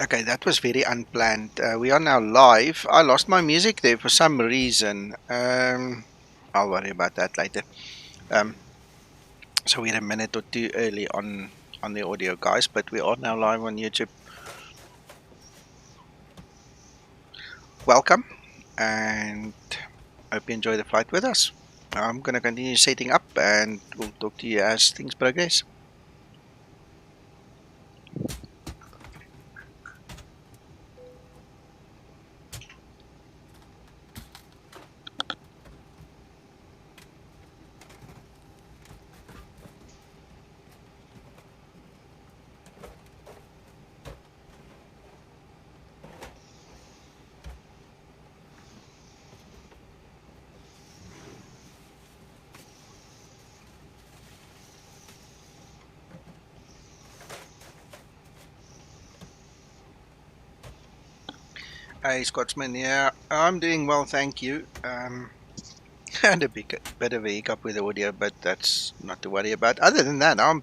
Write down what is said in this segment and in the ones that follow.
Okay, that was very unplanned. We are now live. I lost my music there for some reason. I'll worry about that later. Um, so we're a minute or two early on the audio, guys, but we are now live on YouTube. Welcome, and hope you enjoy the flight with us. I'm gonna continue setting up, and we'll talk to you as things progress. Hey, Scotsman. Yeah, I'm doing well, thank you. Had a bit of a hiccup with the audio, but that's not to worry about. Other than that, I'm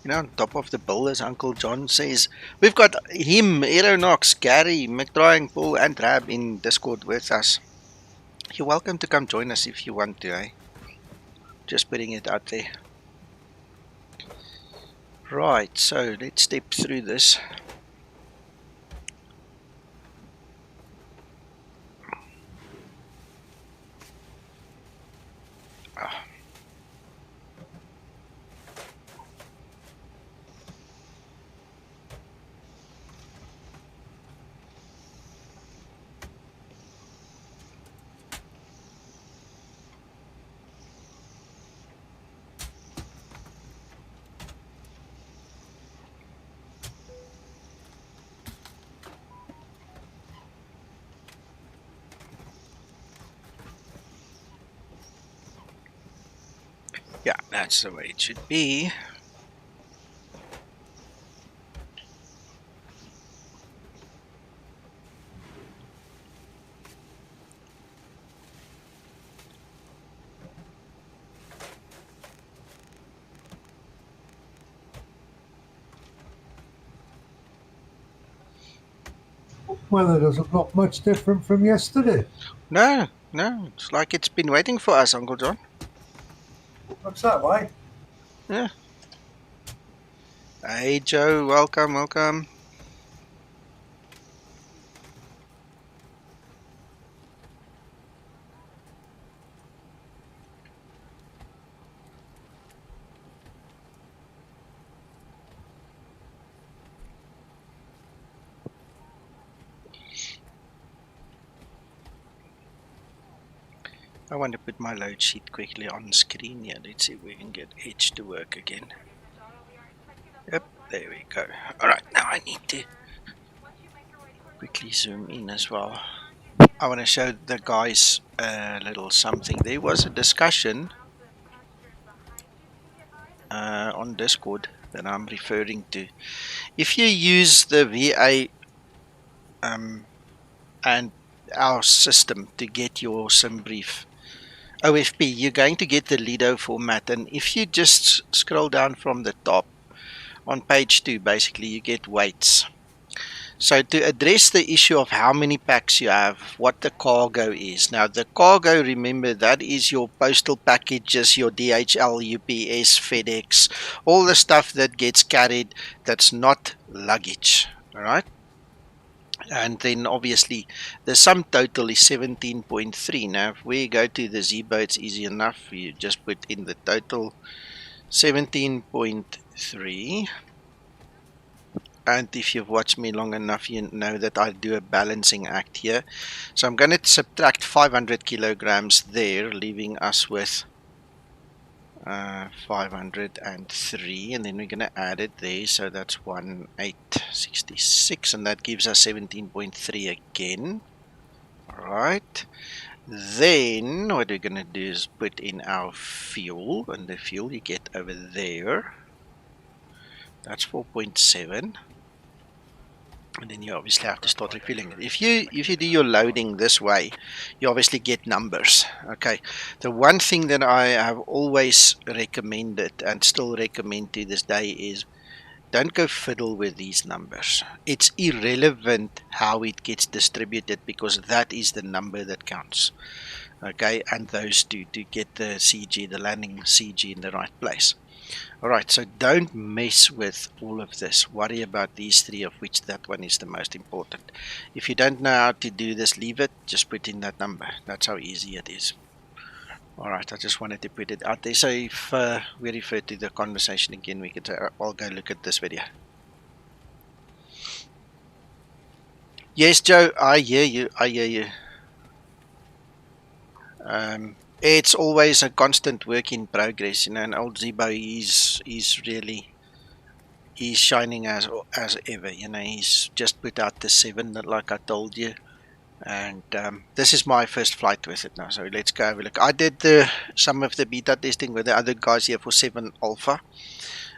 on top of the bill, as Uncle John says. We've got him, Aeronox, Gary, McDrawing, Paul, and Rab in Discord with us. You're welcome to come join us if you want to, eh? Just putting it out there. Right, so let's step through this. Yeah, that's the way it should be. Weather doesn't look much different from yesterday. No, it's like it's been waiting for us, Uncle John. What's that, why? Yeah. Hey, Joe, welcome. I want to put my load sheet quickly on screen here. Let's see if we can get Edge to work again. Yep, there we go. Alright, now I need to quickly zoom in as well. I want to show the guys a little something. There was a discussion on Discord that I'm referring to. If you use the VA and our system to get your SimBrief OFP, you're going to get the Lido format, and if you just scroll down from the top on page 2, basically you get weights. So to address the issue of how many packs you have, what the cargo is. Now the cargo, remember, that is your postal packages, your DHL, UPS, FedEx, all the stuff that gets carried that's not luggage. All right. And then obviously the sum total is 17.3. Now if we go to the Zibo, it's easy enough. You just put in the total 17.3. And if you've watched me long enough, you know that I do a balancing act here. So I'm going to subtract 500 kilograms there, leaving us with 503, and then we're going to add it there. So that's 1866, and that gives us 17.3 again. All right. Then what we're going to do is put in our fuel, and the fuel you get over there. That's 4.7. And then you obviously have to start refilling it. If you do your loading this way, you obviously get numbers. Okay. The one thing that I have always recommended and still recommend to this day is don't go fiddle with these numbers. It's irrelevant how it gets distributed because that is the number that counts. Okay, and those two to get the CG, the landing CG in the right place. Alright, so don't mess with all of this. Worry about these three, of which that one is the most important. If you don't know how to do this, leave it. Just put in that number. That's how easy it is. Alright, I just wanted to put it out there. So if we refer to the conversation again, we could say, I'll go look at this video. Yes, Joe, I hear you. I hear you. It's always a constant work in progress, you know, and old Zibo is really, he's shining as ever, you know. He's just put out the 7, like I told you, and this is my first flight with it now, so let's go have a look. I did some of the beta testing with the other guys here for 7 Alpha,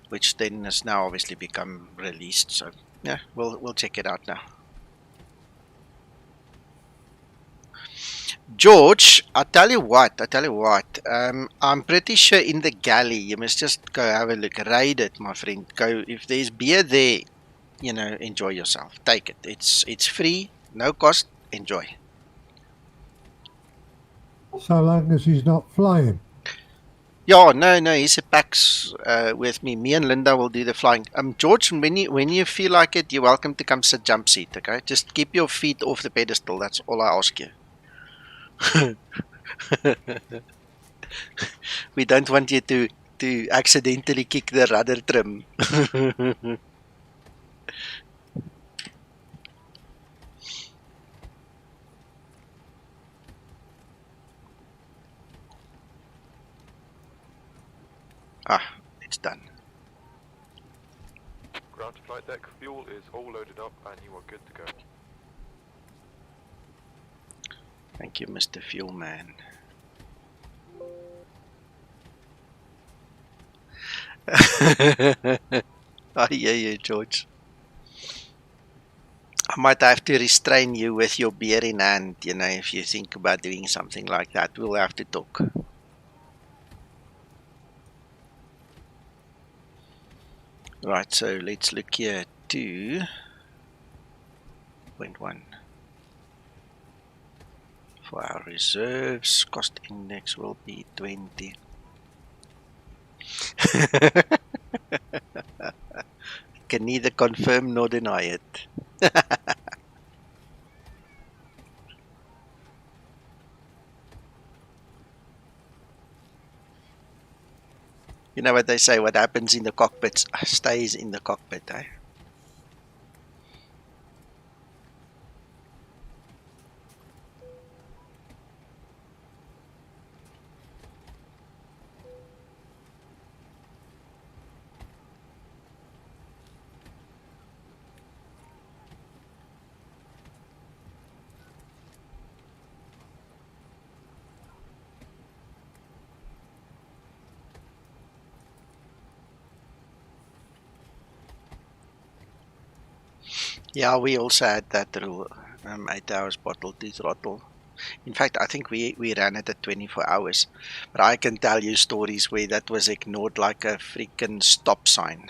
which then has now obviously become released, so yeah, we'll check it out now. George, I tell you what, I'm pretty sure in the galley, you must just go have a look, raid it, my friend. Go, if there's beer there, you know, enjoy yourself. Take it. It's free, no cost, enjoy. So long as he's not flying. Yeah, no, he's a PAX with me. Me and Linda will do the flying. George, when you feel like it, you're welcome to come sit jump seat, okay? Just keep your feet off the pedestal, that's all I ask you. We don't want you to accidentally kick the rudder trim. It's done. Ground to flight deck, fuel is all loaded up and you are good to go. Thank you, Mr. Fuel Man. I hear you, George. I might have to restrain you with your beer in hand, you know, if you think about doing something like that. We'll have to talk. Right, so let's look here. 2.1 for our reserves. Cost index will be 20. Can neither confirm nor deny it. You know what they say, what happens in the cockpit stays in the cockpit, eh? Yeah, we also had that rule, 8 hours bottle to throttle. In fact, I think we ran it at 24 hours. But I can tell you stories where that was ignored like a freaking stop sign.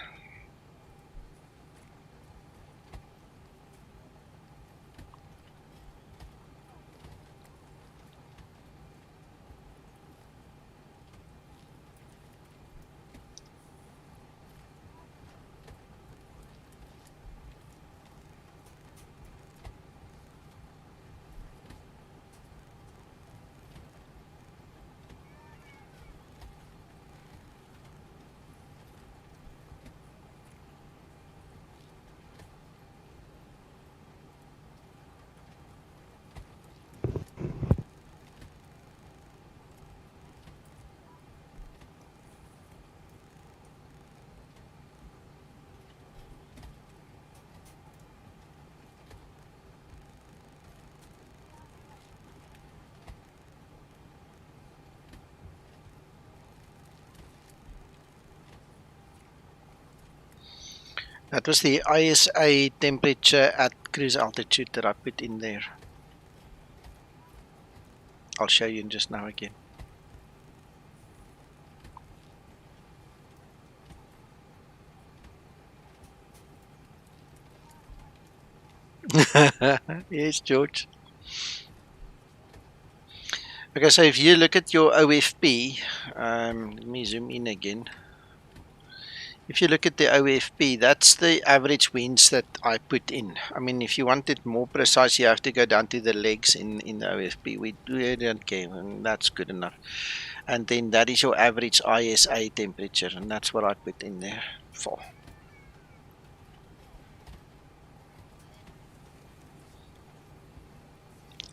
That was the ISA temperature at cruise altitude that I put in there. I'll show you in just now again. Yes, George. Okay, so if you look at your OFP, let me zoom in again. If you look at the OFP, that's the average winds that I put in. I mean, if you want it more precise, you have to go down to the legs in the OFP. We don't care, and that's good enough. And then that is your average ISA temperature, and that's what I put in there for.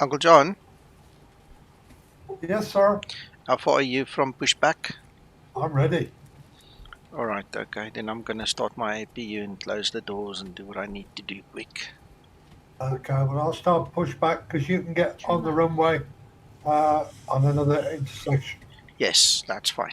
Uncle John, Yes, sir. how far are you from pushback? I'm ready. All right, okay. Then I'm going to start my APU and close the doors and do what I need to do quick. Okay, well, I'll start pushback because you can get on the runway on another intersection. Yes, that's fine.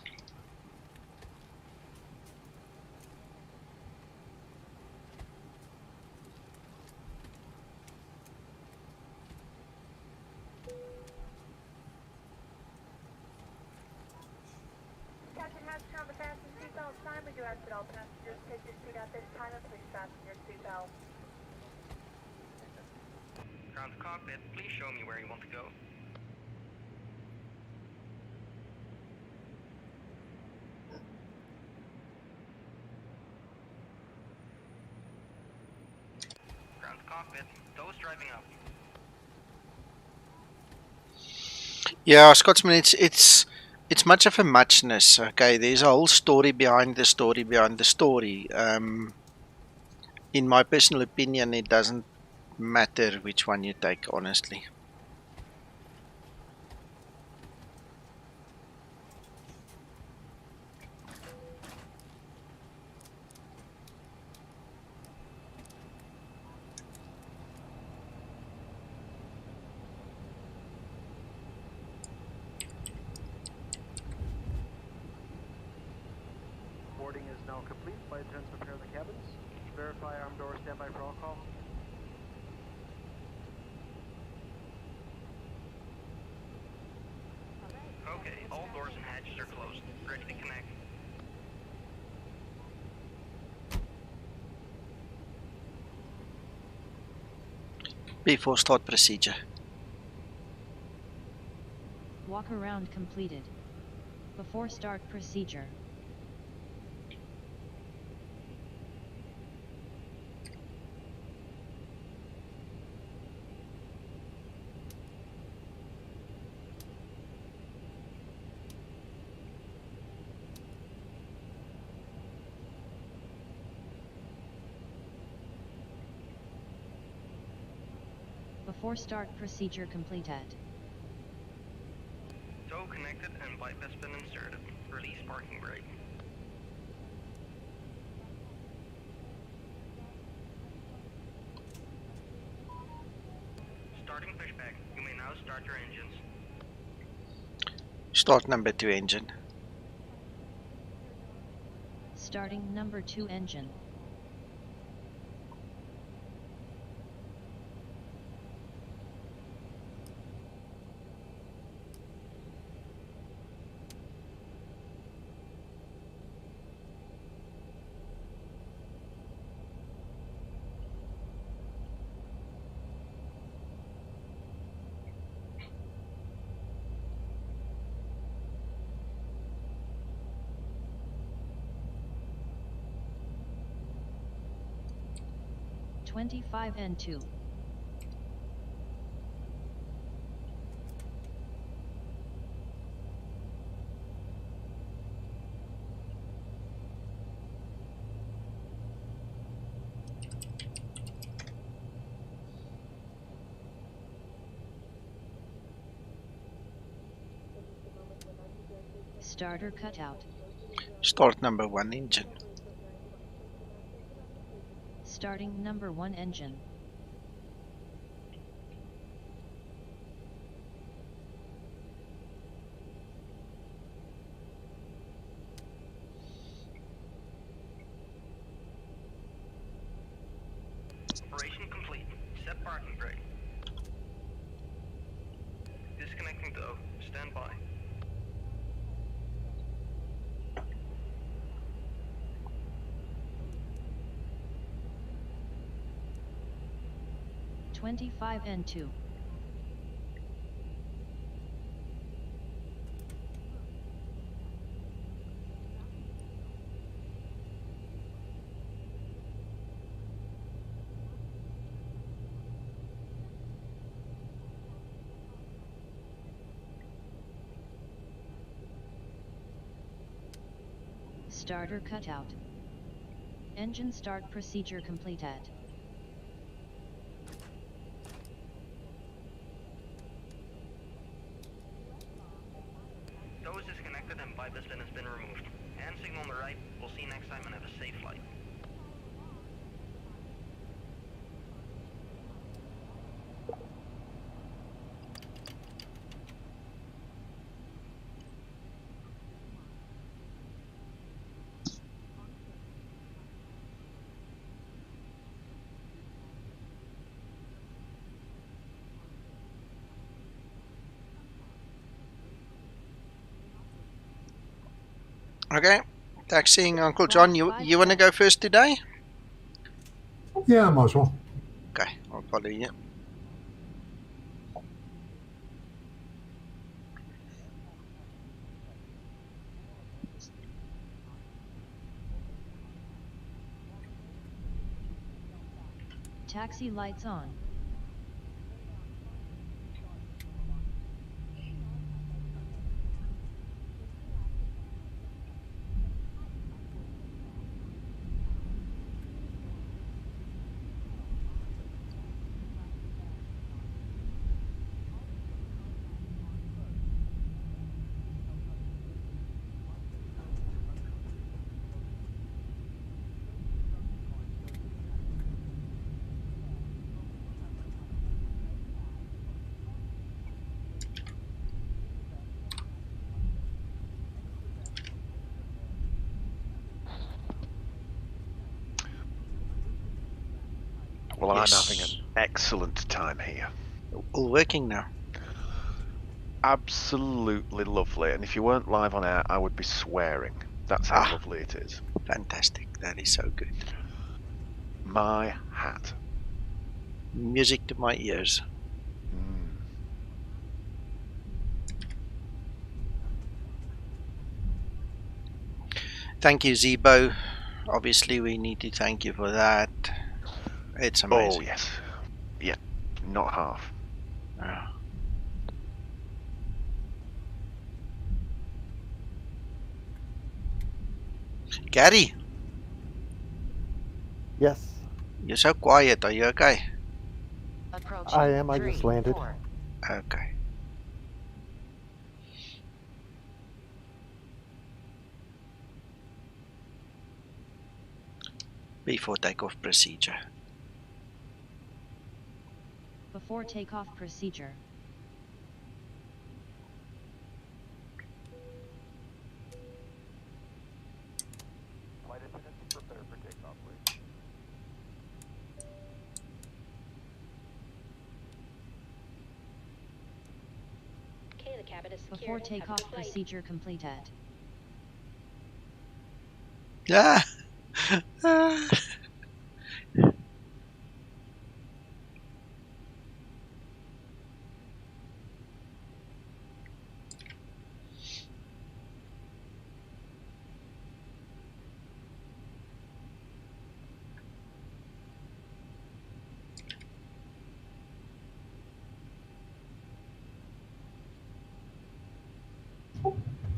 Captain Hatch, on the fasten seatbelt sign, we do ask that all passengers take your seat at this time and please fasten your seatbelt. Ground to cockpit, please show me where you want to go. Ground to cockpit, those driving up. Yeah, Scotsman, it's much of a muchness. Okay, there's a whole story behind the story behind the story. In my personal opinion, it doesn't matter which one you take, honestly. Boarding is now complete. Flight attendants prepare the cabins. Verify arm door standby for all call. Okay, all doors and hatches are closed. Ready to connect. Before start procedure. Walk around completed. Before start procedure. Before start procedure completed. Tow connected and bypass pin inserted. Release parking brake. Starting pushback. You may now start your engines. Start number 2 engine. Starting number 2 engine. (25 and 2). Starter cutout. Start number 1 engine. Starting number 1 engine. Operation complete. Set parking brake. Disconnecting tow. Stand by. 25N2. Starter cutout. Engine start procedure completed. Tow is disconnected and pipe has been removed. Hand signal on the right. We'll see you next time and have a safe flight. Okay. Taxiing Uncle John. You want to go first today? Yeah, I might as well. Okay, I'll follow you. Taxi lights on. Well, Yes. I'm having an excellent time here. All working now. Absolutely lovely. And if you weren't live on air, I would be swearing. That's how lovely it is. Fantastic. That is so good. My hat. Music to my ears. Thank you, Zibo. Obviously, we need to thank you for that. It's amazing. Oh, yes. Yeah, not half. Ah. Gary, Yes, you're so quiet. Are you okay? I am. I just landed. Okay. Before takeoff procedure. Before takeoff procedure. Flight attendants, prepare for takeoff, please. Okay, the cabin is secure. Before takeoff procedure completed. Yeah.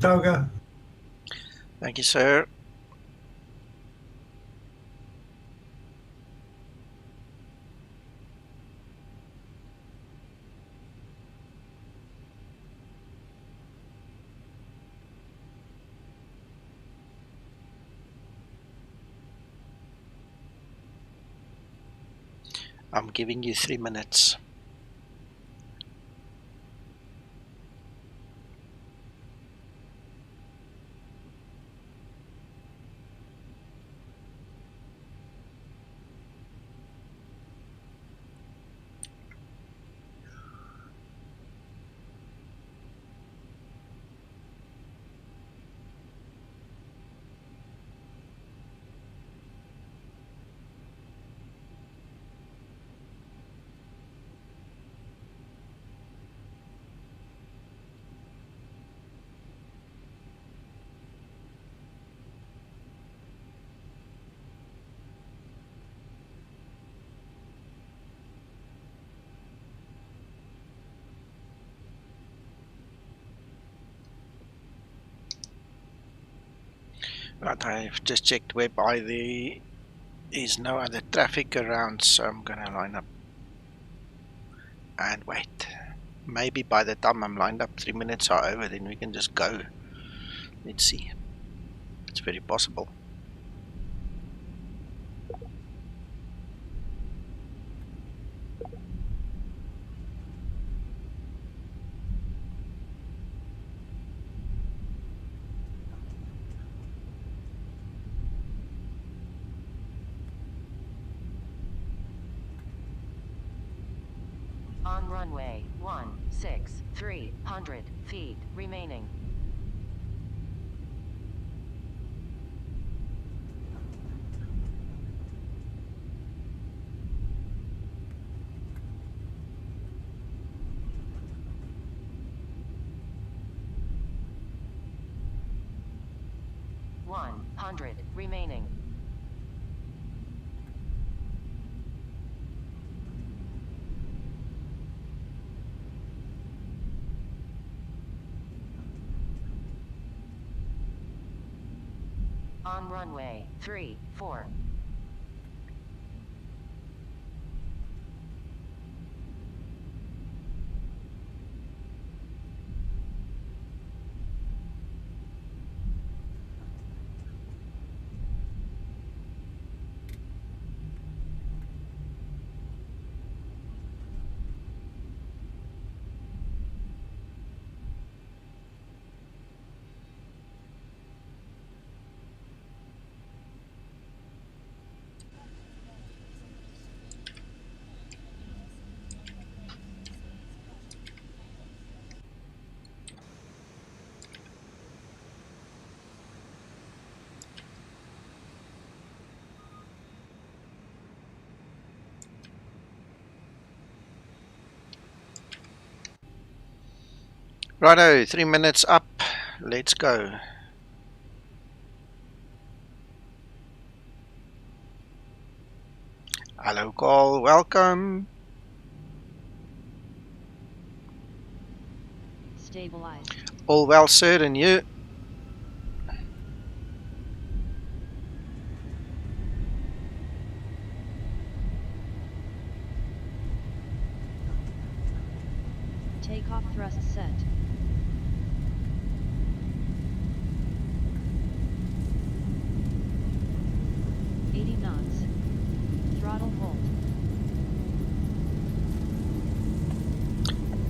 Toga. Thank you, sir. I'm giving you 3 minutes. But I've just checked whereby there is no other traffic around, so I'm gonna line up and wait. Maybe by the time I'm lined up 3 minutes are over, then we can just go. Let's see. It's very possible. On runway 16, 300 feet remaining. $100 remaining. On runway 34. Righto, 3 minutes up. Let's go. Hello, call. Welcome. Stabilized. All well, sir, and you? Takeoff thrust set. Throttle hold.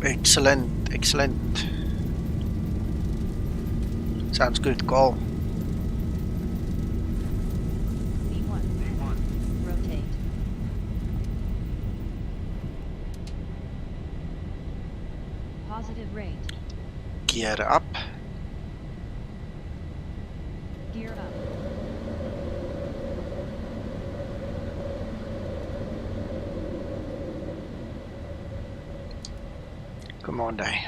Excellent, excellent. Sounds good, call. V1. Rotate. Positive rate. Gear up. Gear up. Come on, day.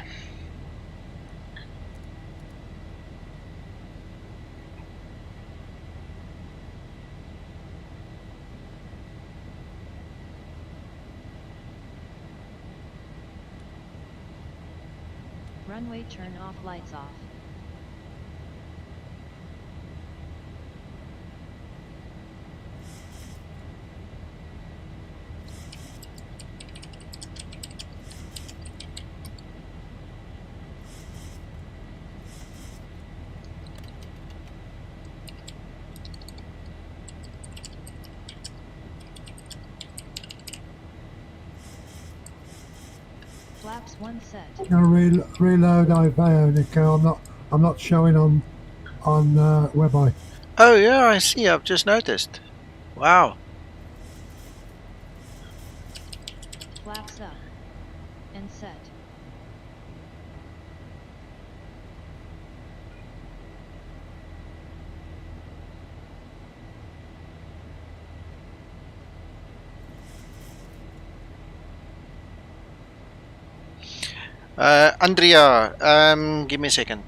Runway turn off, lights off. Flaps 1 set. Reload Ionico. I'm not showing on WebEye. Oh yeah, I see. I've just noticed. Wow. Flaps up. And set. Andrea, give me a second.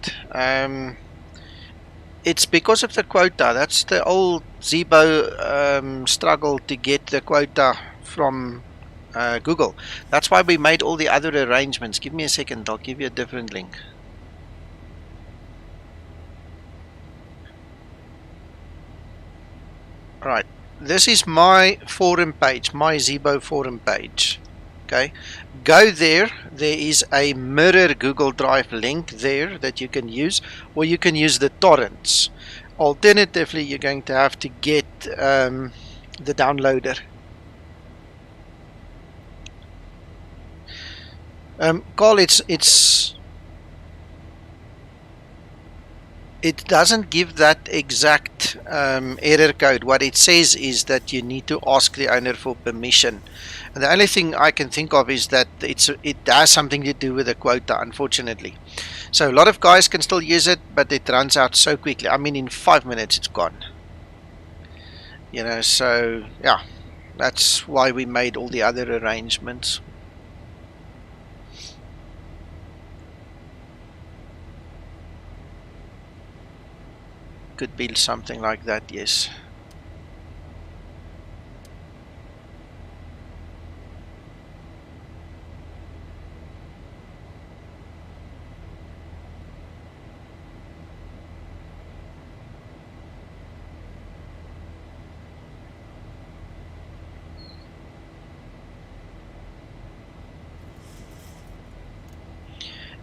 It's because of the quota. That's the old Zibo struggle to get the quota from Google. That's why we made all the other arrangements. Give me a second. I'll give you a different link. this is my forum page, my Zibo forum page. Okay, go there. There is a mirror Google Drive link there that you can use, or you can use the torrents. Alternatively, you're going to have to get the downloader. Carl, it doesn't give that exact error code. What it says is that you need to ask the owner for permission. And the only thing I can think of is that it has something to do with the quota, unfortunately. So a lot of guys can still use it, but it runs out so quickly. I mean, in 5 minutes it's gone. You know, so yeah, that's why we made all the other arrangements. Could be something like that, yes.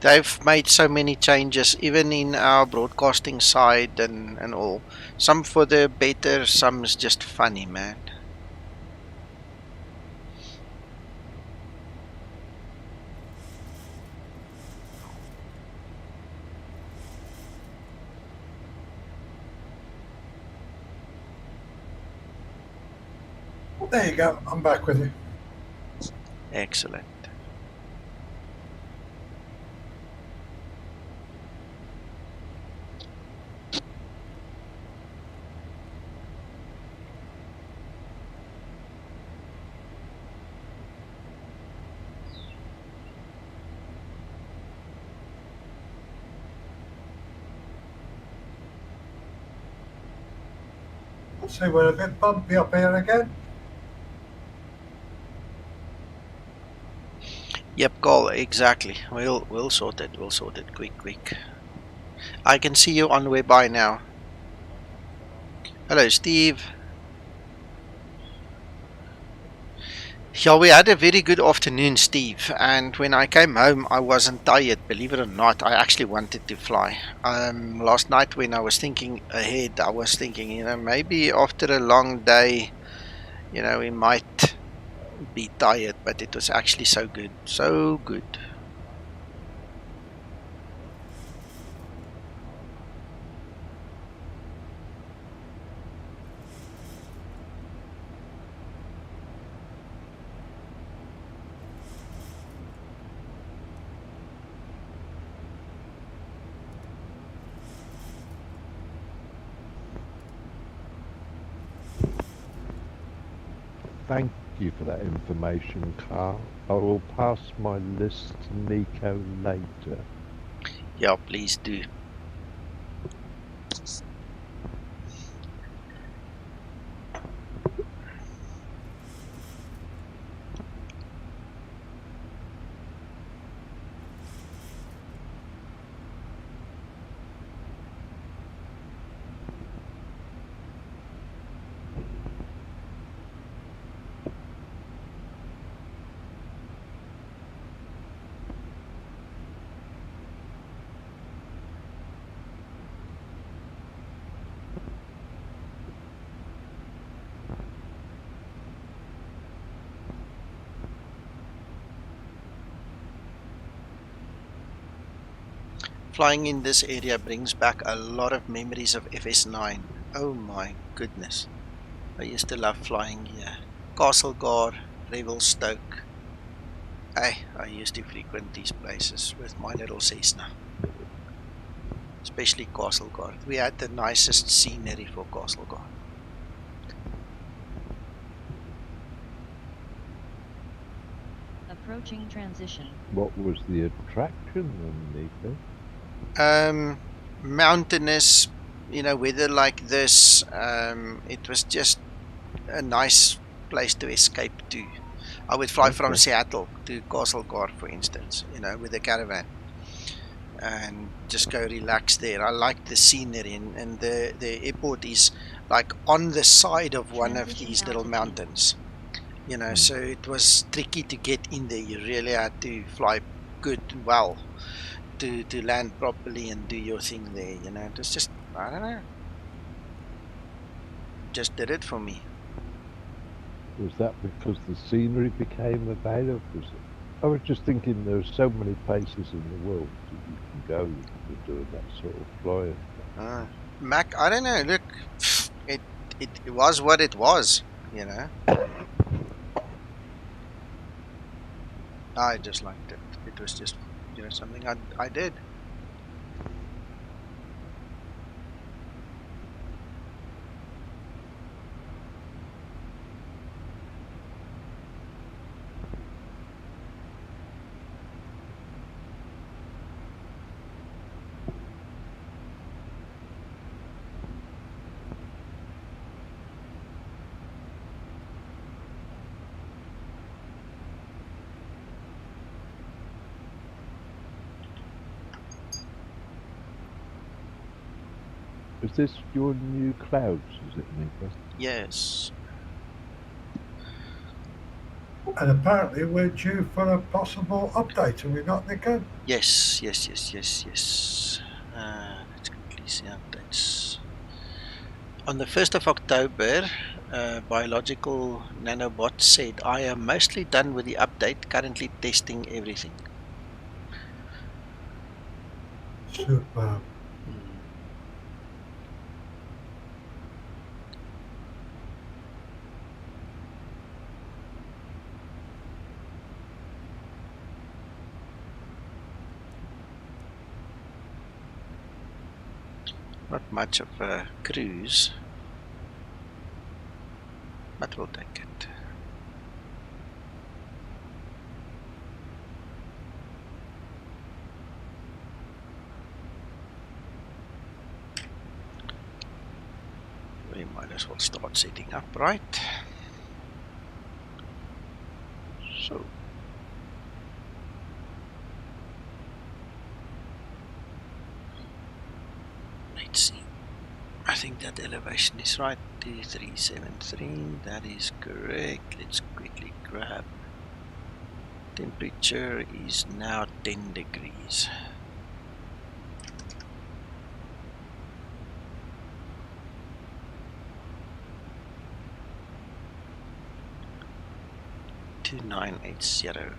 They've made so many changes, even in our broadcasting side and all. Some for the better, some is just funny, man. There you go. I'm back with you. Excellent. See, we're a bit bumpy up here again. Yep, Carl, exactly. We'll sort it. We'll sort it quick. I can see you on whereby now. Hello, Steve. Yeah, we had a very good afternoon, Steve, and when I came home I wasn't tired, believe it or not. I actually wanted to fly. Last night when I was thinking ahead, I was thinking, you know, maybe after a long day, you know, we might be tired, but it was actually so good, so good. Thank you for that information, Carl. I will pass my list to Nico later. Yeah, please do. Flying in this area brings back a lot of memories of FS9. Oh my goodness. I used to love flying here. Castlegar, Revelstoke. I used to frequent these places with my little Cessna. Especially Castlegar. We had the nicest scenery for Castlegar. Approaching transition. What was the attraction then, Nico? Mountainous, you know, weather like this. It was just a nice place to escape to. I would fly from Seattle to Castlegar, for instance, you know, with a caravan, and just go relax there. I like the scenery, and the airport is like on the side of one of Transition these little altitude. mountains. You know, so it was tricky to get in there. You really had to fly good, well, to land properly and do your thing there. You know, it was just, I don't know, just did it for me. Was that because the scenery became available? I was just thinking there are so many places in the world that you can go with doing that sort of flying. Mac, I don't know. Look, it was what it was. You know, I just liked it. It was just, you know, something I did. Is this your new clouds, is it, Nico? Yes. And apparently we're due for a possible update, are we not, Nico? Yes. Let's quickly see updates. On the 1st of October, Biological Nanobot said, I am mostly done with the update, currently testing everything. Super. Not much of a cruise, but we'll take it. We might as well start setting up, right? So. Let's see. I think that elevation is right. 2373. That is correct. Let's quickly grab. Temperature is now 10 degrees. Two 29.80.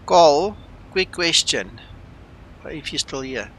Call, quick question, if you're still here.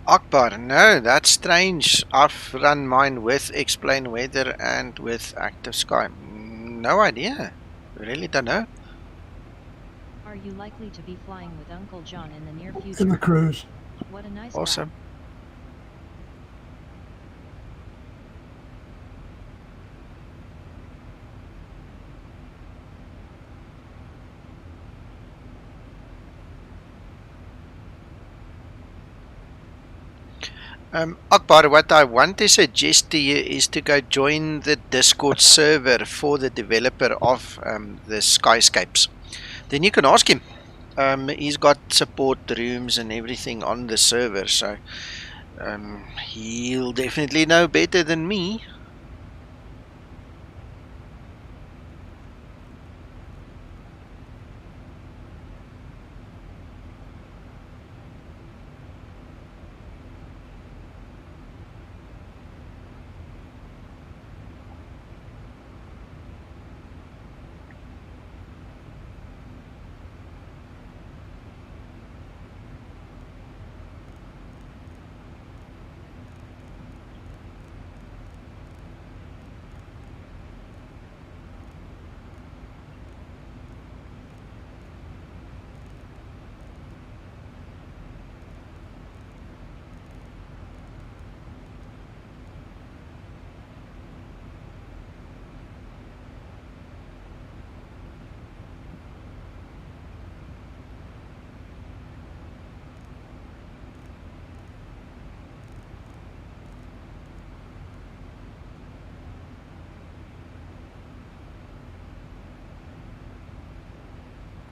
Akbar, no, that's strange. I've run mine with Explain Weather and with Active Sky. No idea. Really don't know. Are you likely to be flying with Uncle John in the near In the future? cruise. What a nice Awesome. guy. Akbar, what I want to suggest to you is to go join the Discord server for the developer of the Skyscapes. Then you can ask him. He's got support rooms and everything on the server, so he'll definitely know better than me.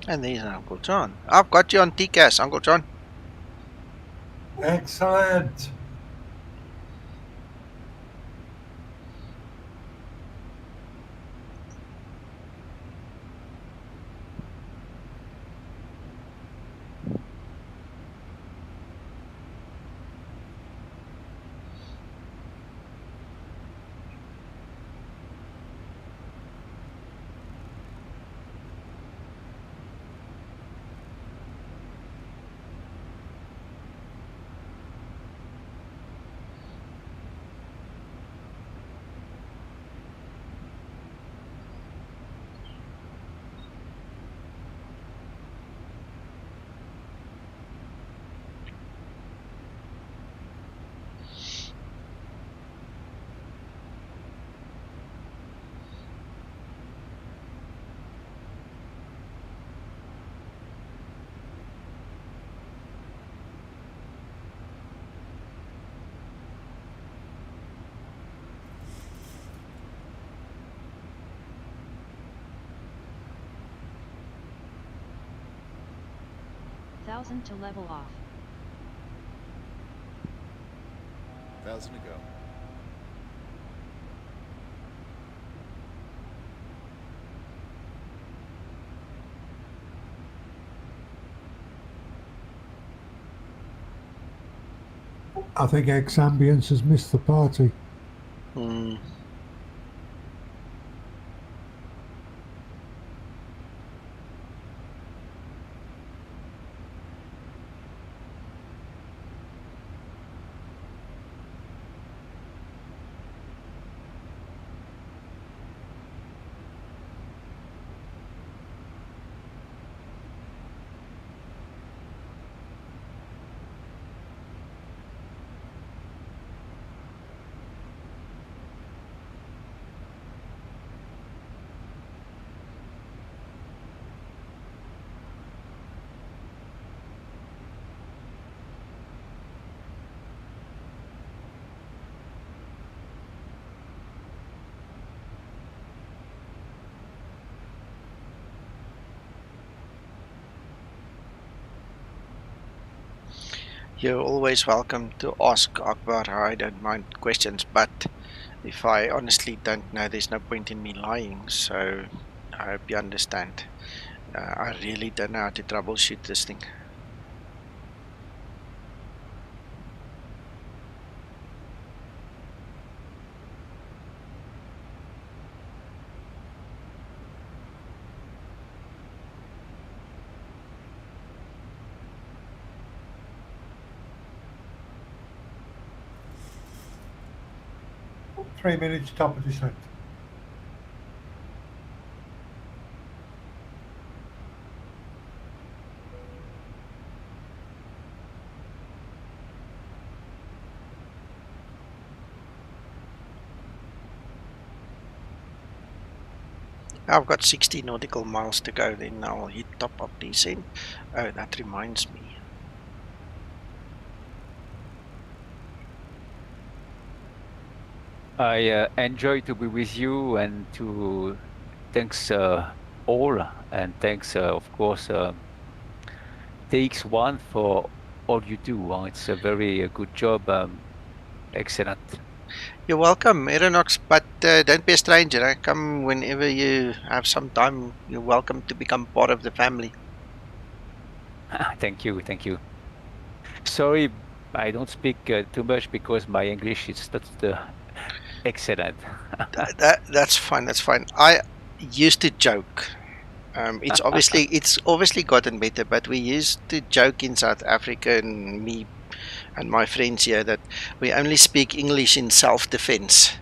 And there's Uncle John. I've got you on TCAS, Uncle John. Excellent. Thousand to level off. 1,000 to go. I think X-Ambience has missed the party. You're always welcome to ask Akbar. I don't mind questions, but if I honestly don't know, there's no point in me lying. So I hope you understand. I really don't know how to troubleshoot this thing. 3 minutes top of descent. I've got 60 nautical miles to go, then I'll hit top of descent. Oh, that reminds me. I enjoy to be with you and to thanks all, and thanks of course TX1 for all you do. It's a very good job. Excellent. You're welcome, Aeronox, but don't be a stranger. Eh? Come whenever you have some time. You're welcome to become part of the family. Thank you, thank you. Sorry, I don't speak too much because my English is not excellent. That's fine. That's fine. I used to joke. It's obviously gotten better, but we used to joke in South Africa, and me and my friends here, that we only speak English in self-defense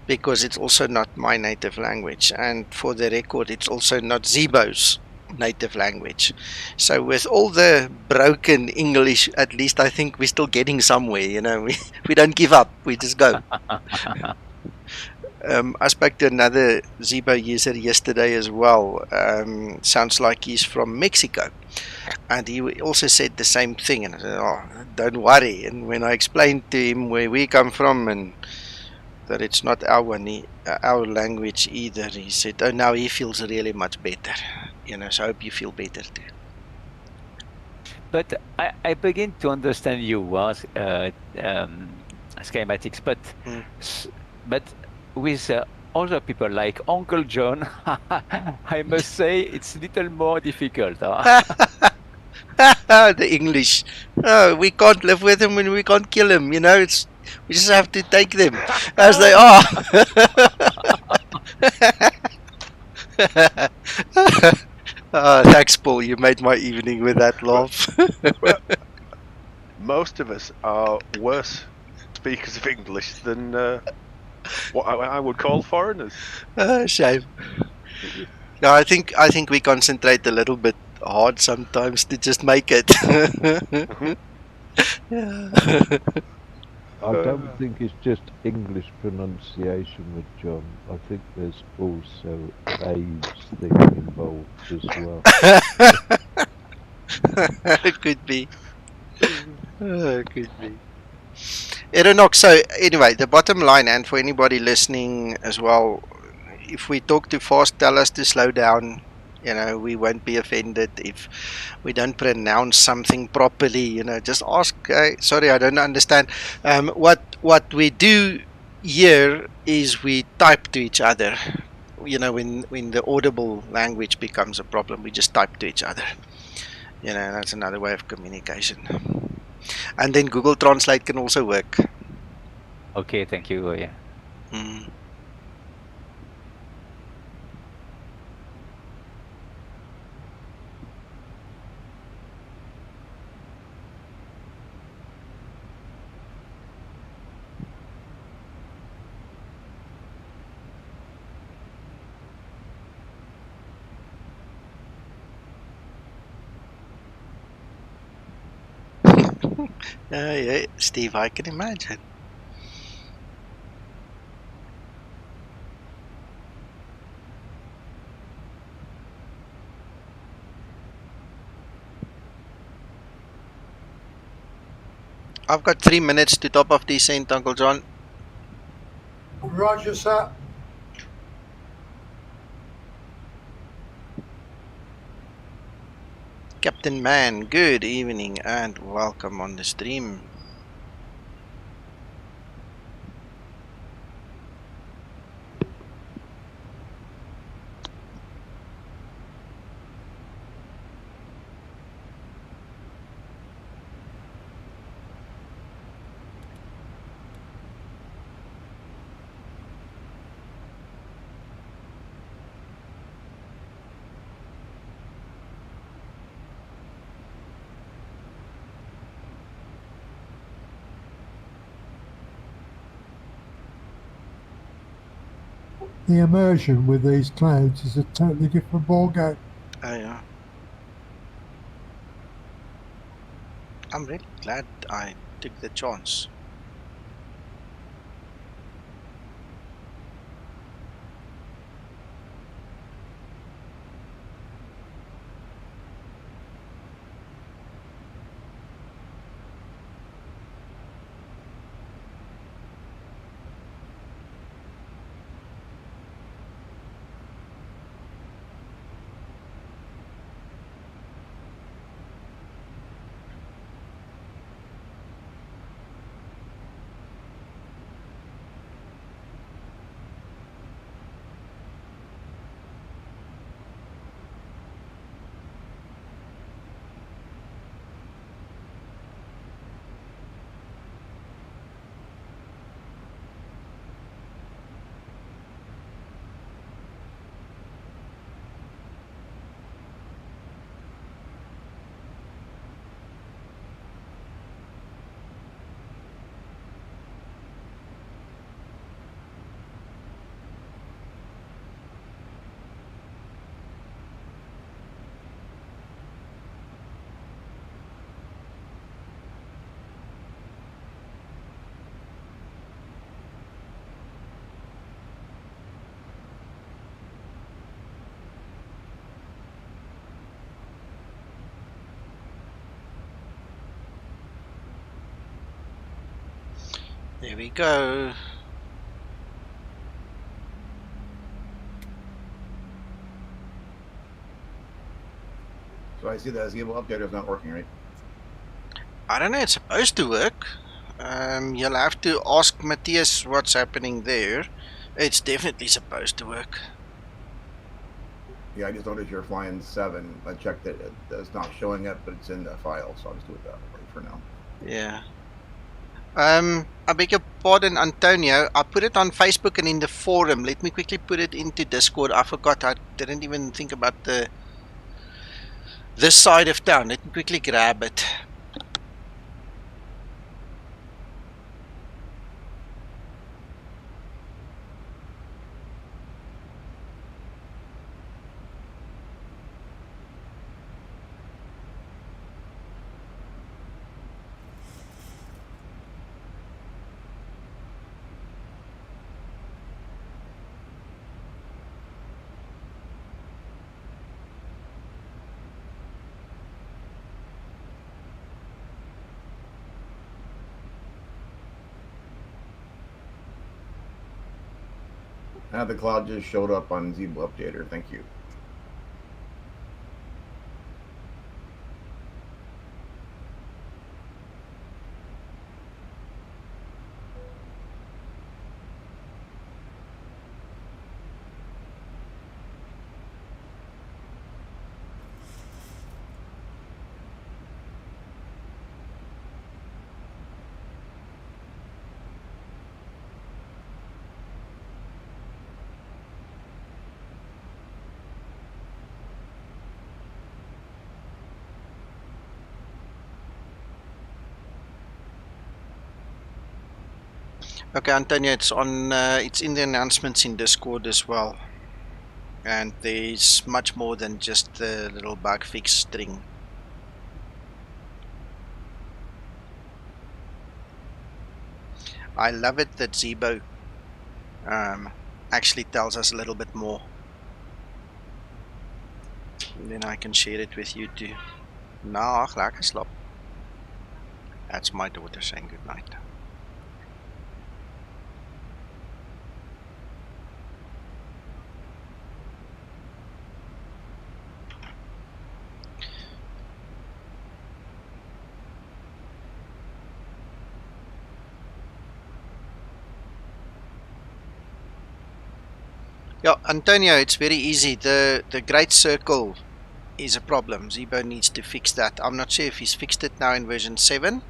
because it's also not my native language, and for the record, it's also not Zibo's native language. So with all the broken English, at least I think we're still getting somewhere. You know, we don't give up. We just go. I spoke to another Zibo user yesterday as well. Sounds like he's from Mexico, and he also said the same thing. And I said, "Oh, don't worry." And when I explained to him where we come from and that it's not our language either, he said, "Oh, now he feels really much better." You know, so I hope you feel better too. But I begin to understand you, Skymatix, but with other people like Uncle John, I must say it's a little more difficult. The English. Oh, we can't live with them and we can't kill them. You know, we just have to take them as they are. Thanks, Paul. You made my evening with that laugh. Most of us are worse speakers of English than what I would call foreigners. Shame. No, I think we concentrate a little bit hard sometimes to just make it. I don't think it's just English pronunciation with John. I think there's also A's thing involved as well. It could be. It could be. Aeronox, so anyway, the bottom line, and for anybody listening as well, if we talk too fast, tell us to slow down. You know, we won't be offended if we don't pronounce something properly. You know, just ask. Sorry, I don't understand. What we do here is we type to each other. You know, when the audible language becomes a problem, we just type to each other. You know, that's another way of communication. And then Google Translate can also work. Okay, thank you. Yeah. Yeah, Steve, I can imagine. I've got 3 minutes to top of descent, Uncle John. Roger, sir. Captain Man, good evening and welcome on the stream. the immersion with these clouds is a totally different ballgame. Oh yeah. I'm really glad I took the chance. There we go. So I see that Zibo updater is not working, right? I don't know, it's supposed to work. You'll have to ask Matthias what's happening there. It's definitely supposed to work. Yeah, I just noticed you're flying 7. I checked it. It's not showing it, but it's in the file, so I'll just do it that way for now. Yeah. I beg your pardon, Antonio. I put it on Facebook and in the forum. Let me quickly put it into Discord. I forgot. I didn't even think about this side of town. Let me quickly grab it. The cloud just showed up on Zibo updater. Thank you. Okay, Antonio, it's on. It's in the announcements in Discord as well, and there's much more than just the little bug fix string. I love it that Zibo actually tells us a little bit more. And then I can share it with you too. Nou, ag, lekker slap. That's my daughter saying good night. Yeah, Antonio, it's very easy. The Great Circle is a problem. Zibo needs to fix that. I'm not sure if he's fixed it now in version 7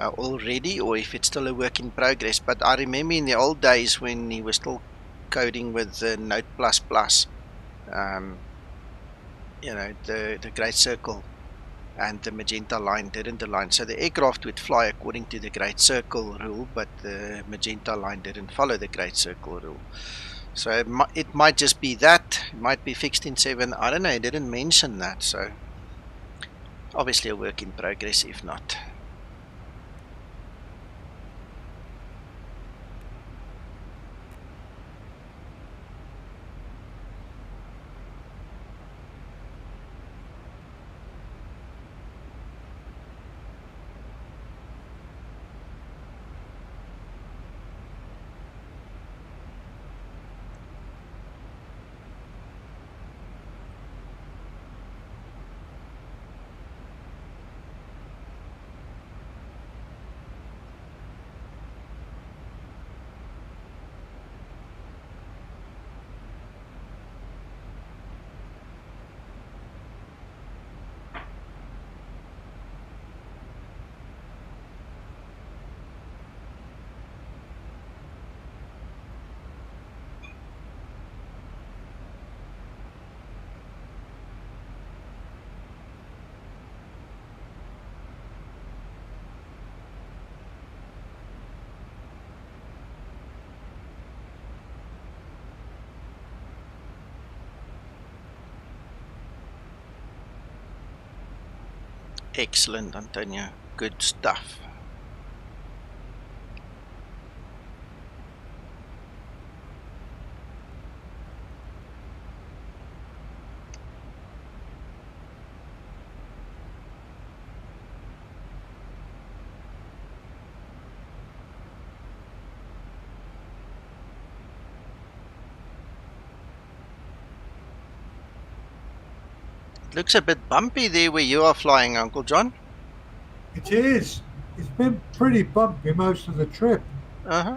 already, or if it's still a work in progress. But I remember in the old days when he was still coding with Node++, you know, the Great Circle and the magenta line didn't align. So the aircraft would fly according to the Great Circle rule, but the magenta line didn't follow the Great Circle rule. So it might just be that. It might be fixed in 7. I don't know. It didn't mention that. So obviously a work in progress if not. Excellent, Antonio. Good stuff. Looks a bit bumpy there where you are flying, Uncle John. It is. It's been pretty bumpy most of the trip. Uh-huh.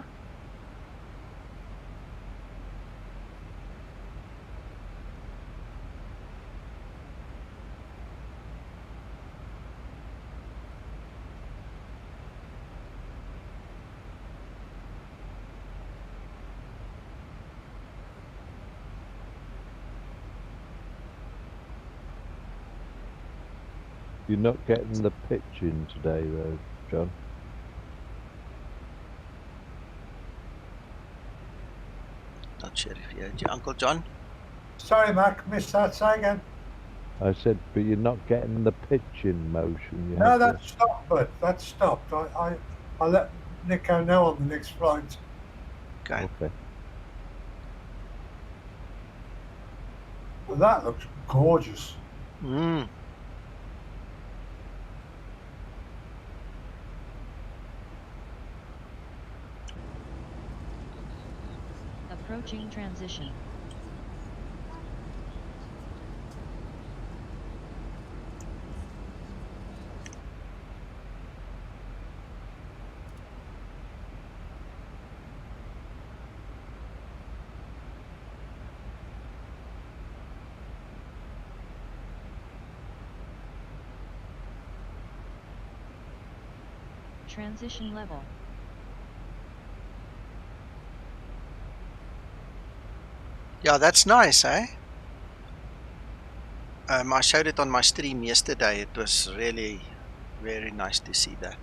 You're not getting the pitch in today, though, John. Not sure if you heard your Uncle John. Sorry, Mac, missed that. Say again. I said, but you're not getting the pitch in motion. You No, have to- that stopped, bud. That stopped. I let Nico know on the next flight. Okay. Okay. Well, that looks gorgeous. Mm. Approaching transition. Transition level. Yeah, that's nice, eh? I showed it on my stream yesterday. It was really very nice to see that.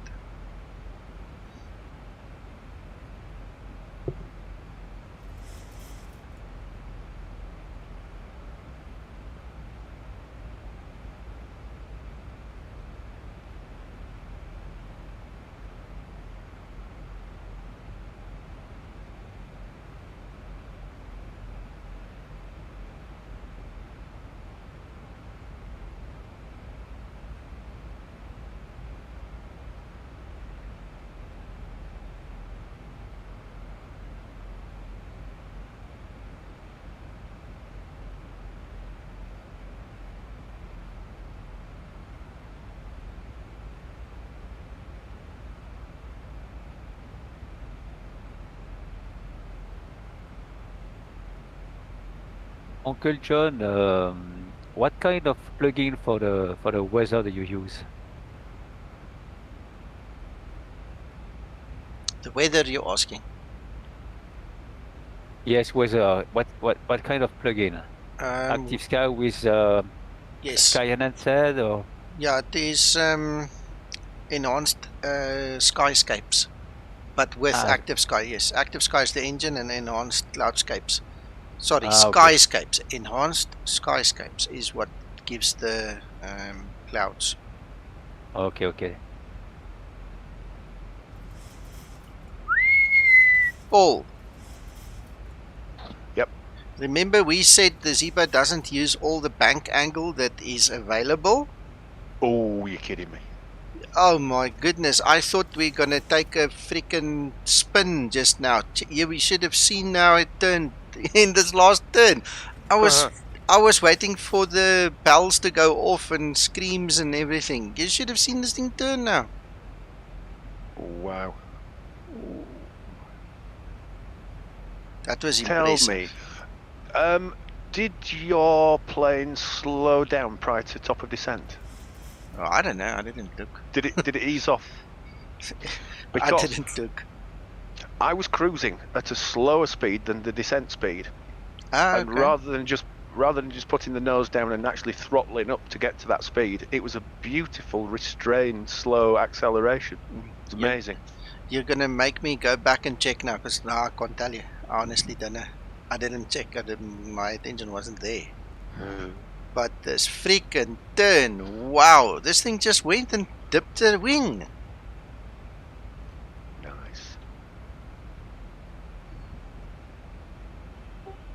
Uncle John, what kind of plugin for the weather do you use? The weather you're asking? Yes, weather. What kind of plugin? Active Sky with yes. Sky Enhanced or? Yeah, it is enhanced skyscapes, but with Active Sky. Yes, Active Sky is the engine and enhanced cloudscapes Sorry, Okay. skyscapes. Enhanced skyscapes is what gives the clouds. Okay. Paul. Yep. Remember we said the Zibo doesn't use all the bank angle that is available? Oh, you're kidding me. Oh my goodness, I thought we were gonna take a freaking spin just now. Yeah, we should have seen how it turned in this last turn. I was waiting for the bells to go off and screams and everything. You should have seen this thing turn now. Wow. That was Tell impressive. me, did your plane slow down prior to top of descent? Oh, I don't know. I didn't look. Did it ease off? I didn't look. I was cruising at a slower speed than the descent speed, and Okay. rather than just putting the nose down and actually throttling up to get to that speed, it was a beautiful, restrained, slow acceleration. It's amazing. You're gonna make me go back and check now, because now I can't tell you. I honestly don't know. I didn't check. My attention wasn't there. But this freaking turn, wow! This thing just went and dipped the wing. Nice.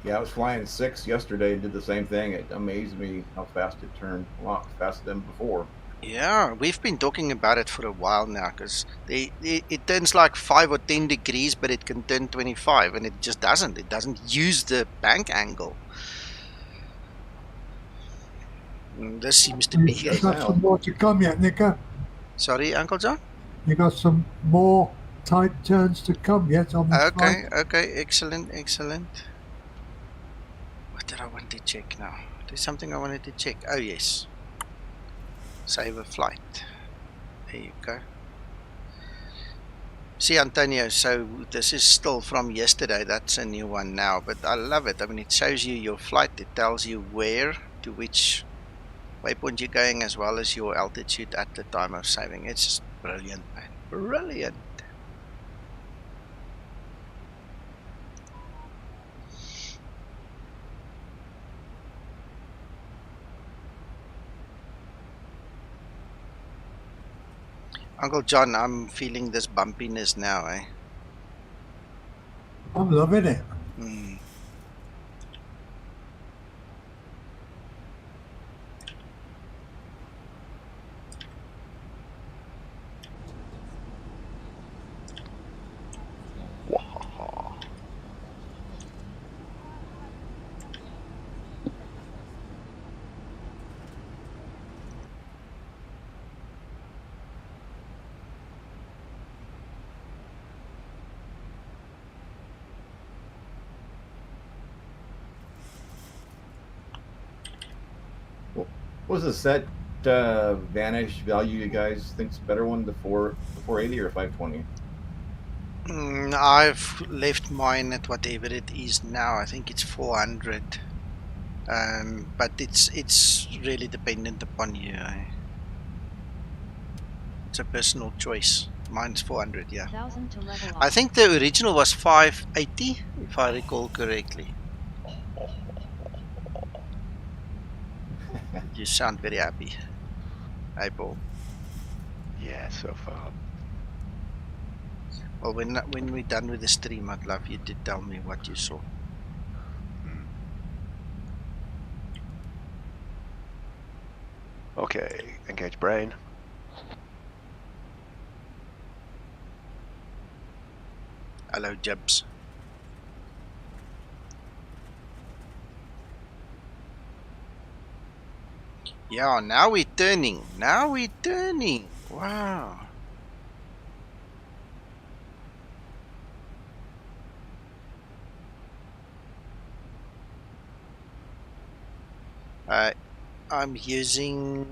Yeah, I was flying 6 yesterday and did the same thing. It amazed me how fast it turned. A lot faster than before. Yeah, we've been talking about it for a while now, because it turns like 5 or 10 degrees, but it can turn 25, and it just doesn't. It doesn't use the bank angle. This seems to be... You've got some more to come yet, Nico. Sorry, Uncle John? You got some more tight turns to come yet on this flight? Okay, excellent. What did I want to check now? There's something I wanted to check. Oh, yes. Save a flight. There you go. See, Antonio, so this is still from yesterday. That's a new one now, but I love it. I mean, it shows you your flight. It tells you where, to which waypoint you're going, as well as your altitude at the time of saving. It's just brilliant, man. Brilliant. Uncle John, I'm feeling this bumpiness now, eh? I'm loving it. What's the set vanish value you guys think's a better one, the 480 or 520? I've left mine at whatever it is now. I think it's 400. But it's really dependent upon you. Eh? It's a personal choice. Mine's 400, yeah. I think the original was 580, if I recall correctly. You sound very happy. Hey, Paul. Yeah, so far. Well, when we're done with the stream, I'd love you to tell me what you saw. Okay, engage brain. Hello, Jibs. Yeah, now we're turning. Wow. I'm using...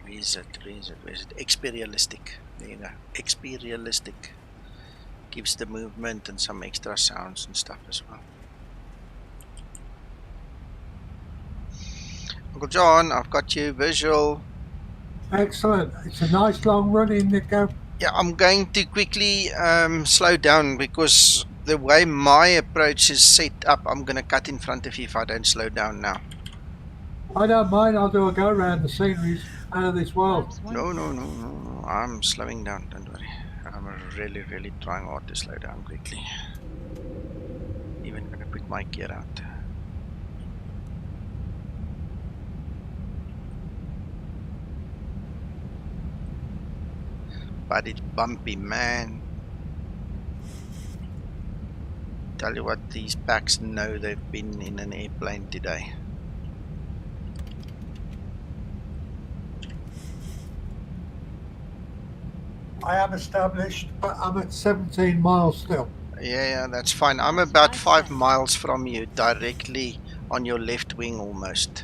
where is it? XP Realistic. There you go. XP Realistic. Gives the movement and some extra sounds and stuff as well. Uncle John, I've got you visual. Excellent. It's a nice long run in, Nico. Yeah, I'm going to quickly slow down because the way my approach is set up, I'm going to cut in front of you if I don't slow down now. I don't mind. I'll do a go around. The scenery's out of this world. No, I'm slowing down. Don't worry. I'm really trying hard to slow down quickly. Even going to put my gear out. But it's bumpy, man. Tell you what, these packs know they've been in an airplane today. I am established, but I'm at 17 miles still. Yeah, that's fine. I'm about 5 miles from you, directly on your left wing almost.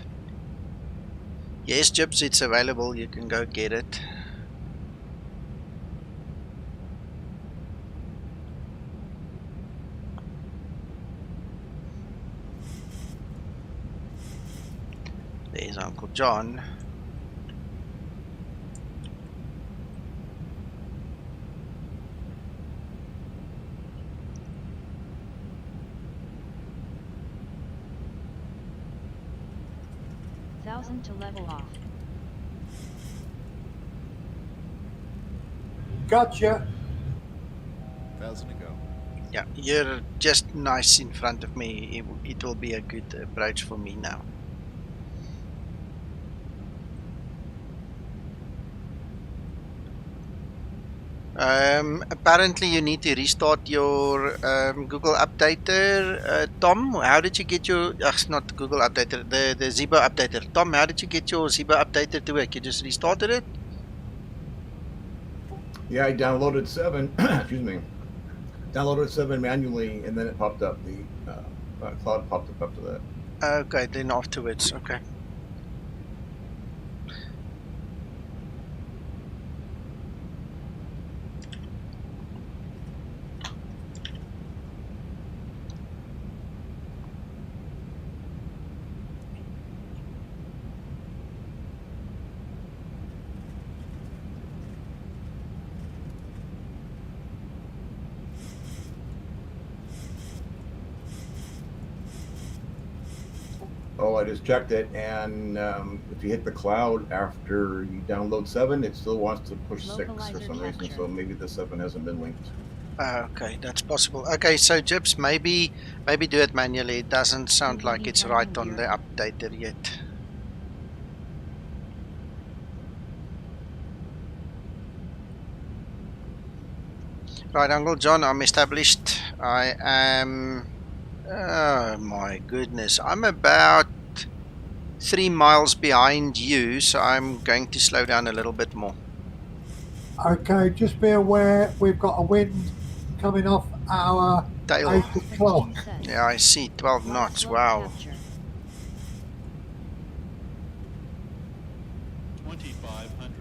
Yes, Jibs, it's available. You can go get it. There's Uncle John. To level off. Gotcha. 1,000 to go. Yeah, you're just nice in front of me. It will be a good approach for me now. Apparently you need to restart your Google updater. Tom, how did you get your not Google updater, the Zibo updater. Tom, how did you get your Zibo updater to work? You just restarted it? Yeah, I downloaded 7 excuse me, downloaded 7 manually, and then it popped up, the cloud popped up after that. Okay, then afterwards. Okay. Oh, I just checked it, and if you hit the cloud after you download 7, it still wants to push 6 for some reason, so maybe the 7 hasn't been linked. Okay, that's possible. Okay, so Jibs, maybe do it manually. It doesn't sound like it's right on the updater yet. Right, Uncle John, I'm established. I am... Oh my goodness, I'm about 3 miles behind you, so I'm going to slow down a little bit more. Okay, just be aware we've got a wind coming off our tail. 8 o'clock. Yeah, I see, 12 knots, wow. 2,500.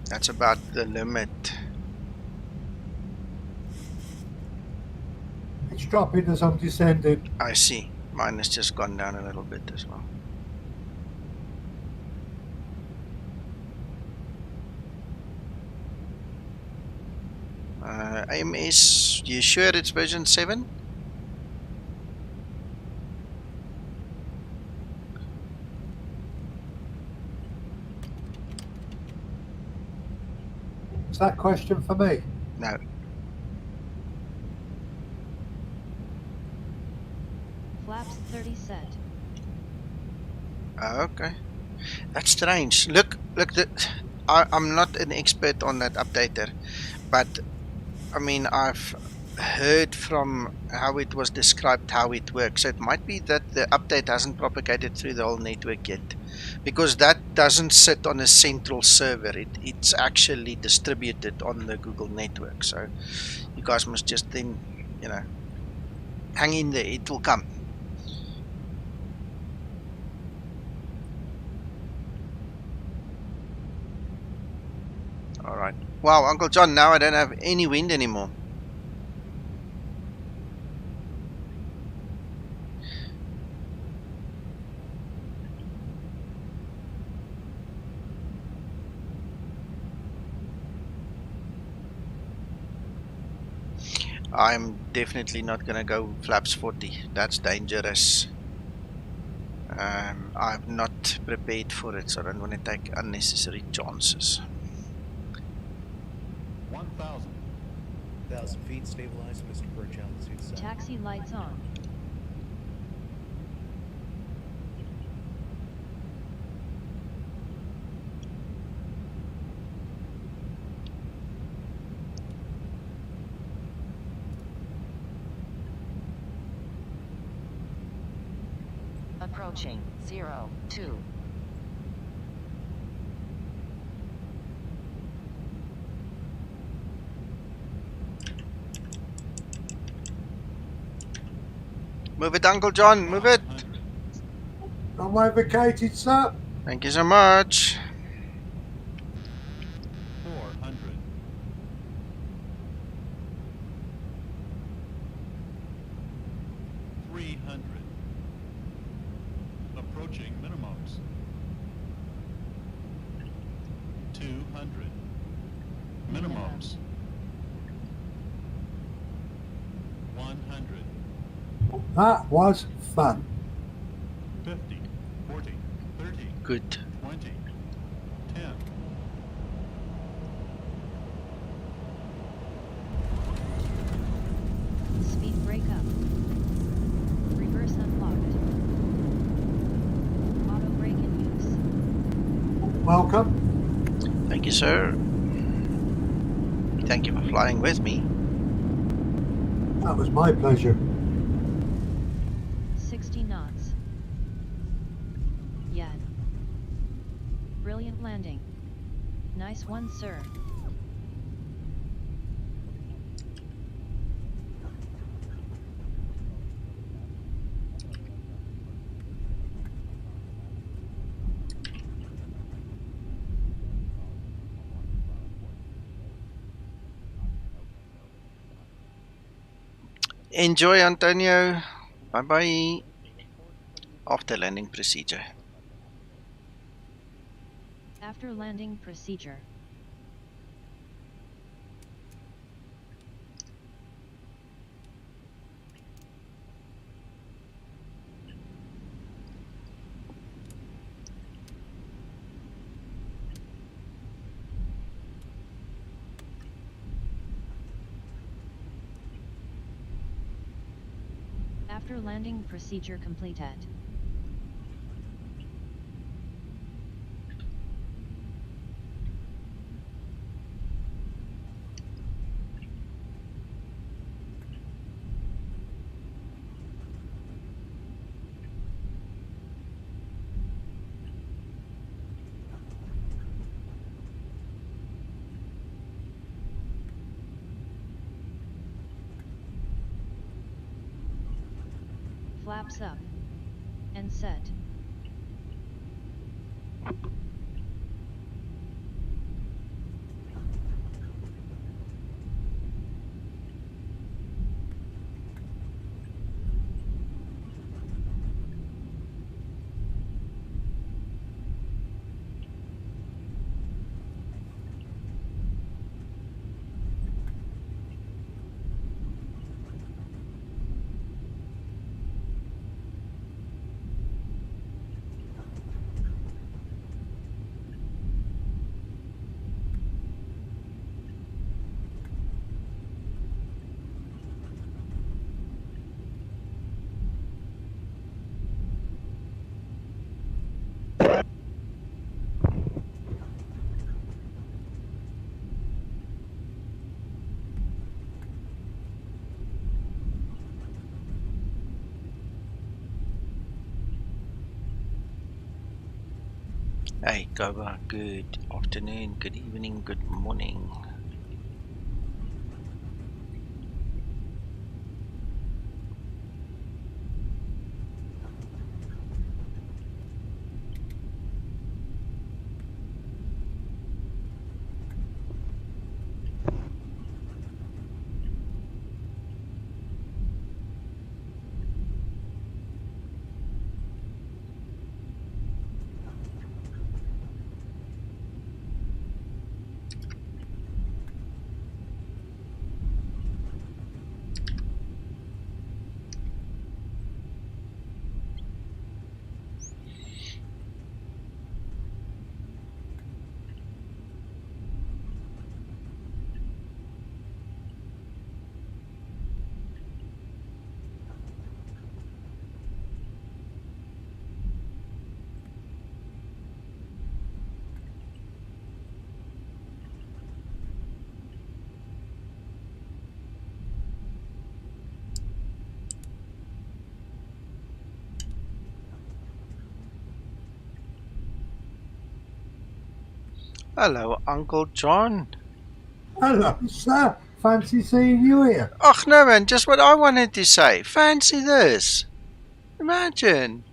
That's about the limit. It's dropping as I'm descending. I see. Mine has just gone down a little bit as well. AMS, you sure it's version 7? Is that question for me? No. Flaps 30 set. Okay, that's strange. Look. I'm not an expert on that updater, but I mean I've heard from how it was described how it works. So it might be that the update hasn't propagated through the whole network yet, because that doesn't sit on a central server. It's actually distributed on the Google network. So you guys must just then, you know, hang in there. It will come. Alright. Wow, Uncle John, now I don't have any wind anymore. I'm definitely not going to go flaps 40. That's dangerous. I'm not prepared for it, so I don't want to take unnecessary chances. 1,000. 1,000 feet, stabilized, Mr. Birch, altitude set. Taxi lights on. Approaching 02. Move it, Uncle John, move it. Runway vacated, sir. Thank you so much. 400. 300. Approaching minimums. 200. Minimums. 100. That was fun. 50. 40. 30. Good. 20. 10. Speed brake up. Reverse unlocked. Auto brake in use. Welcome. Thank you, sir. Thank you for flying with me. That was my pleasure. 60 knots. Yeah. Brilliant landing. Nice one, sir. Enjoy, Antonio. Bye-bye. After landing procedure. After landing procedure. After landing procedure completed. Flaps up. And set. Hey, Goba. Good afternoon, good evening, good morning. Hello, Uncle John. Hello, sir. Fancy seeing you here. Oh, no, man, just what I wanted to say. Fancy this. Imagine.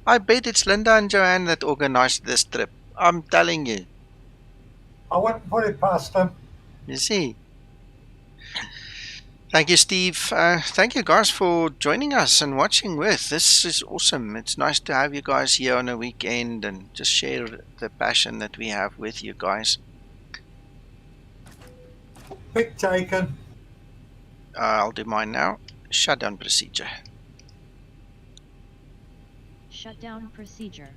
I bet it's Linda and Joanne that organized this trip. I'm telling you. I wouldn't put it past them. You see. Thank you, Steve. Thank you, guys, for joining us and watching with. This is awesome. It's nice to have you guys here on a weekend and just share the passion that we have with you guys. Pick taken. I'll do mine now. Shutdown procedure. Shutdown procedure.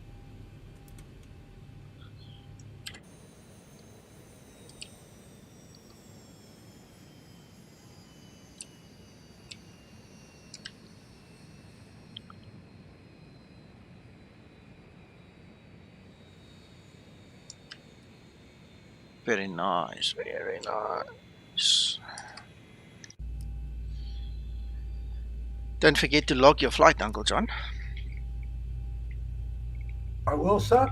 Very nice, very nice. Don't forget to log your flight, Uncle John. I will, sir.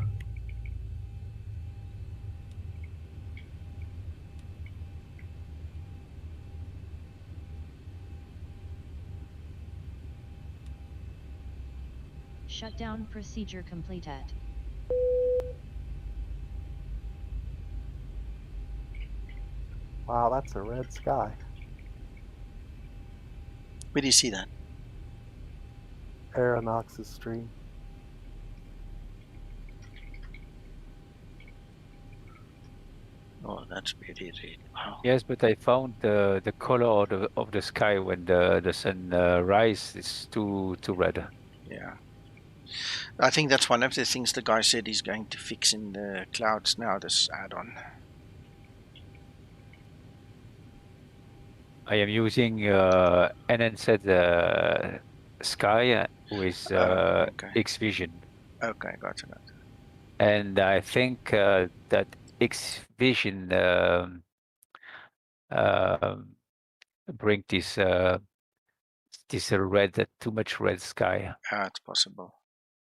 Shutdown procedure completed. Wow, that's a red sky. Where do you see that? Aeronautics stream. Oh, that's very red. Wow. Yes, but I found the color of the sky when the sun rises is too red. Yeah. I think that's one of the things the guy said he's going to fix in the clouds now, this add-on. I am using NNZ Sky with okay. X-Vision. Okay, gotcha. And I think that X-Vision bring this red, too much red sky. It's possible.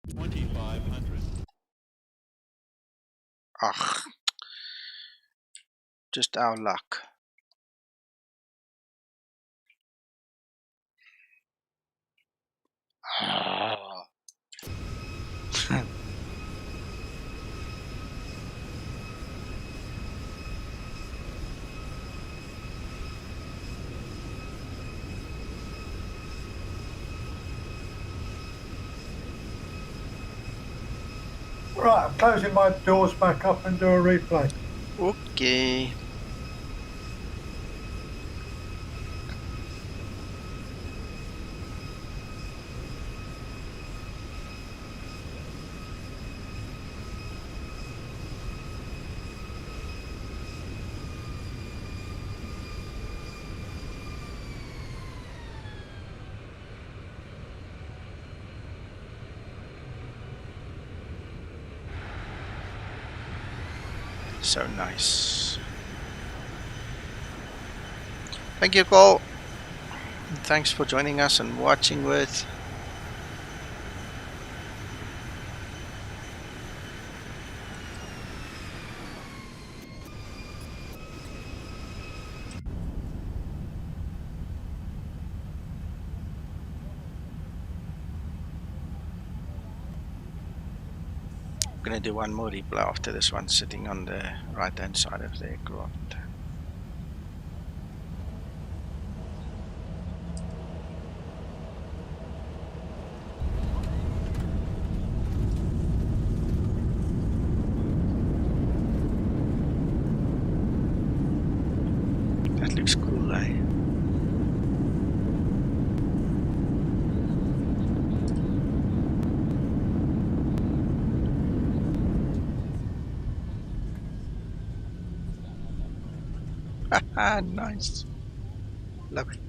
2,500. Ugh. Just our luck. Right, I'm closing my doors back up and do a replay. Okay. So nice. Thank you, Cole. Thanks for joining us and watching with. I'm gonna do one more replay after this one, sitting on the right hand side of the aircraft. That looks cool, eh? Nice. Love it.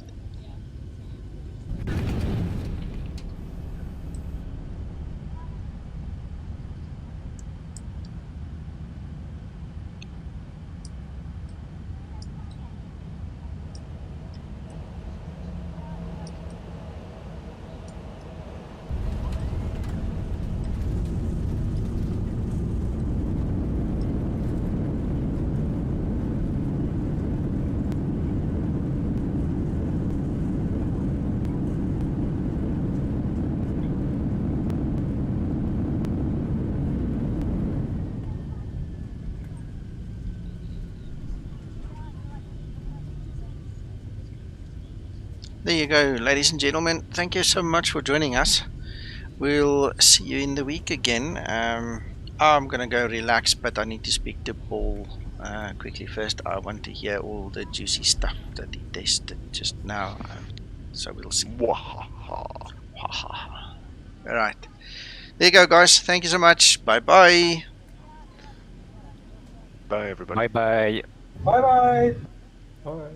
There you go, ladies and gentlemen. Thank you so much for joining us. We'll see you in the week again. I'm going to go relax, but I need to speak to Paul quickly first. I want to hear all the juicy stuff that he tested just now. So we'll see. All right. There you go, guys. Thank you so much. Bye-bye. Bye, everybody. Bye-bye. Bye-bye. Bye.